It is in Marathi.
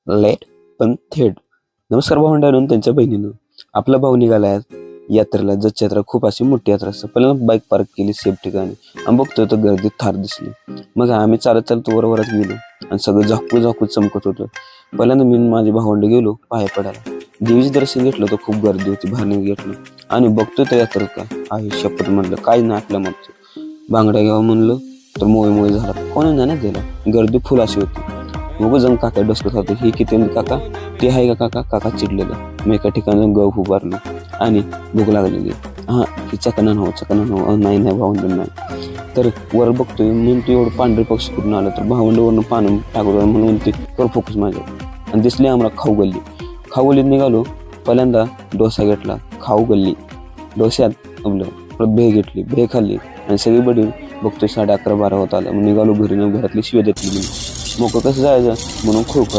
लेट पण थेट. नमस्कार भावंडांनो, त्यांच्या बहिणीनं. आपला भाऊ निघाला यात्रेला. जत यात्रा खूप अशी मोठी यात्रा असते. पहिल्यांदा बाईक पार्क केली सेफ ठिकाणी आणि बघतोय तर गर्दीत थार दिसली. मग आम्ही चालत चालत वरवरच गेलो आणि सगळं झाकू झाकू चमकत होतं. पहिल्यांदा मी माझे भावंड गेलो पाया पडायला. देवीचं दर्शन घेतलं तर खूप गर्दी होती. भारी घेतलं आणि बघतोय तर यात्रेत काय आहे शपथ म्हणलं काय नाही आपल्या मागचं. बांगड्या घ्यावं म्हणलं तर मोय झाला. कोणी नाही दिला. गर्दी फुल अशी होती. मग जण काका डसकत होते. हे किती काका ते आहे का काका. काका चिडलेलं. मी एका ठिकाणी गहू उभारलो आणि भूक लागलेली. ही चकना नव्ह नाही भावंड नाही. तर वर बघतोय म्हणतो एवढं पांढरे पक्षी कुठून आलं. तर भावंडवरनं पानं टाकलं म्हणून ते कर फोकस माझ्या आणि दिसली आम्हाला खाऊ गल्लीत निघालो. पहिल्यांदा डोसा घेतला. खाऊ गल्ली डोस्यात आपलं परत भेळ घेतली. भेळ खाल्ली आणि सगळी बडी बघतोय 11:30-12 होत आलं. मग निघालो घरी. घरातली शिव्या देतली. मोकळं कसं जायचं म्हणून खूप